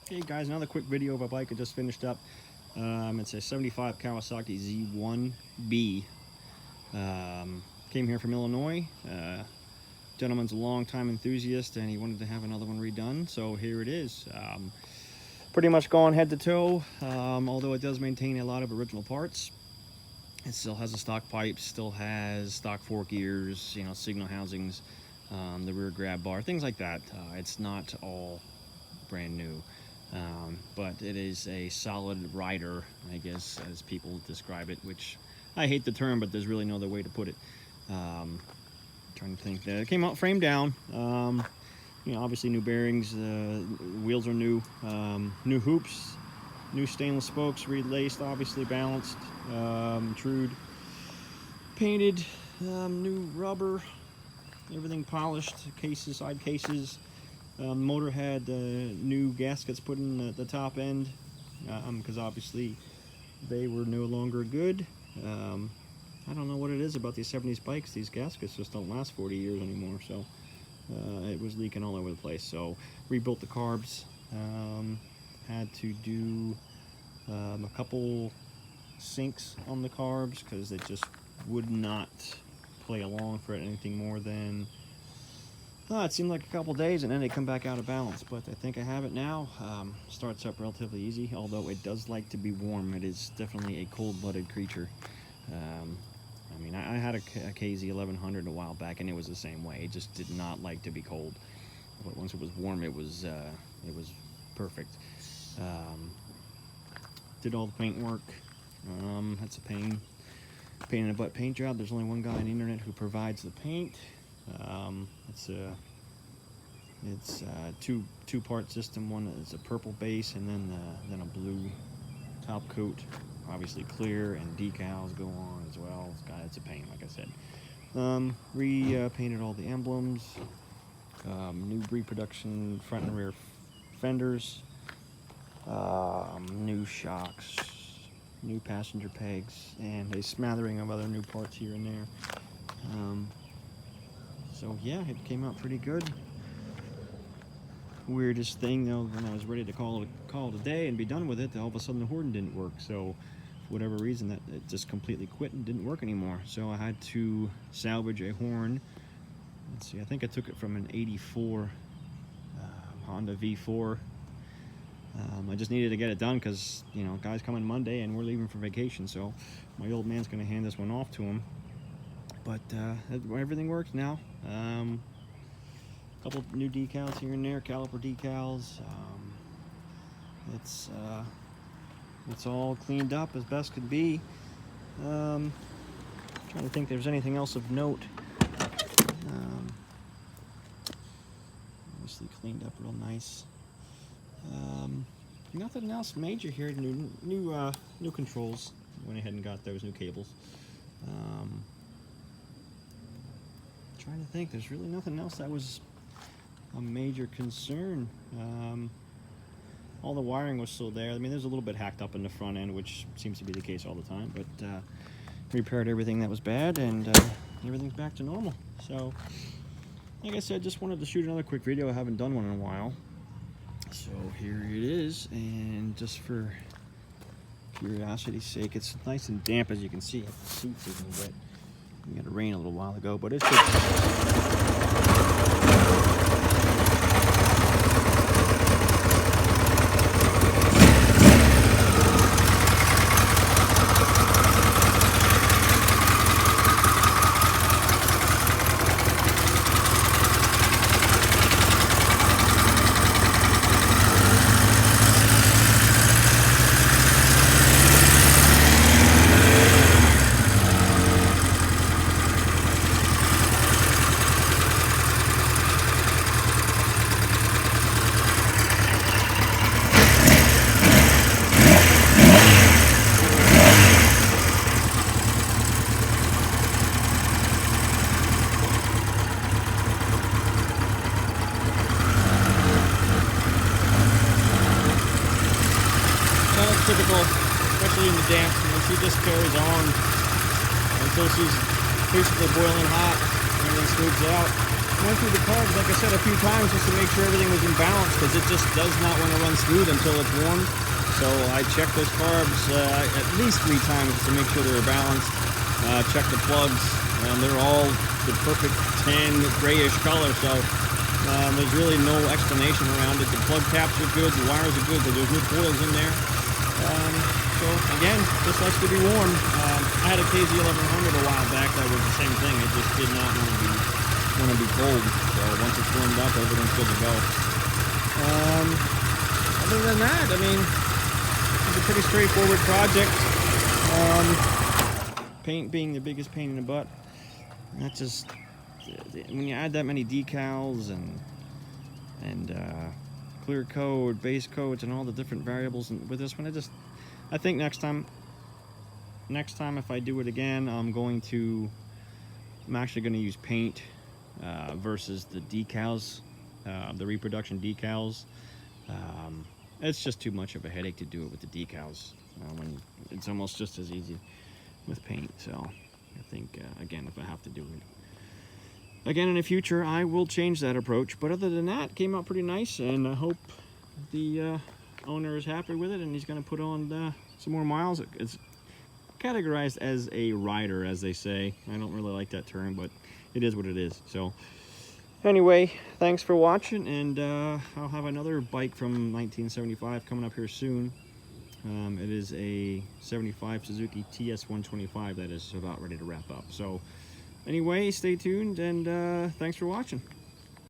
Hey guys, another quick video of a bike I just finished up. It's a 75 Kawasaki Z1B. Came here from Illinois. Gentleman's a long-time enthusiast and he wanted to have another one redone, so here it is. Pretty much gone head to toe, although it does maintain a lot of original parts. It still has a stock pipe, still has stock fork gears, you know, signal housings, the rear grab bar, things like that. It's not all brand new. But it is a solid rider, I guess, as people describe it, which I hate the term, but there's really no other way to put it. Trying to think. It came out frame down. You know, obviously new bearings, wheels are new, new hoops, new stainless spokes, relaced, obviously balanced, trued, painted, new rubber, everything polished, cases, side cases. Motor had new gaskets put in the top end because obviously they were no longer good. I don't know what it is about these 70s bikes. These gaskets just don't last 40 years anymore, so it was leaking all over the place. So rebuilt the carbs, had to do a couple sinks on the carbs because they just would not play along for anything more than it seemed like a couple days, and then they come back out of balance. But I think I have it now. Starts up relatively easy, although it does like to be warm. It is definitely a cold-blooded creature. I mean, I had a KZ 1100 a while back, and it was the same way. It just did not like to be cold. But once it was warm, it was perfect. Did all the paint work. That's a pain in the butt paint job. There's only one guy on the internet who provides the paint. It's a two-part system. One is a purple base and then a blue top coat. Obviously clear, and decals go on as well. It's a pain, like I said. Painted all the emblems. New reproduction front and rear fenders. New shocks. New passenger pegs, and a smattering of other new parts here and there. So yeah, it came out pretty good. Weirdest thing though, when I was ready to call it a day and be done with it, all of a sudden the horn didn't work. So for whatever reason, that it just completely quit and didn't work anymore. So I had to salvage a horn. Let's see, I think I took it from an '84 Honda V4. I just needed to get it done because, you know, guy's coming Monday and we're leaving for vacation. So my old man's going to hand this one off to him. But everything works now. A couple new decals here and there, caliper decals. It's all cleaned up as best could be. Trying to think if there's anything else of note. Obviously cleaned up real nice. Nothing else major here. New controls. Went ahead and got those new cables. Trying to think, there's really nothing else that was a major concern. All the wiring was still there. I mean, there's a little bit hacked up in the front end, which seems to be the case all the time, but repaired everything that was bad, and everything's back to normal. So, like I said, just wanted to shoot another quick video. I haven't done one in a while. So here it is, and just for curiosity's sake, it's nice and damp, as you can see. The seats isn't wet. We got a rain a little while ago, but it's typical, especially in the damp. You know, she just carries on until she's basically boiling hot, and then smooths out. Went through the carbs, like I said, a few times just to make sure everything was in balance, because it just does not want to run smooth until it's warm. So I checked those carbs at least 3 times to make sure they were balanced. Checked the plugs, and they're all the perfect tan grayish color. So there's really no explanation around it. The plug caps are good, the wires are good, but there's no coils in there. So again, just likes to be warm. I had a KZ1100 a while back that was the same thing. It just did not want to be cold. So once it's warmed up, everything's good to go. Other than that, I mean, it's a pretty straightforward project. Paint being the biggest pain in the butt. That's just, when you add that many decals and clear coat, base coats, and all the different variables, and with this one, I think next time if I do it again, I'm actually going to use paint versus the decals, the reproduction decals. It's just too much of a headache to do it with the decals when it's almost just as easy with paint. So I think again, if I have to do it again in the future, I will change that approach. But other than that, it came out pretty nice, and I hope the owner is happy with it, and he's going to put on some more miles. It's categorized as a rider, as they say. I don't really like that term, but it is what it is. So anyway, thanks for watching, and I'll have another bike from 1975 coming up here soon. It is a 75 Suzuki TS125 that is about ready to wrap up. So anyway, stay tuned, and thanks for watching.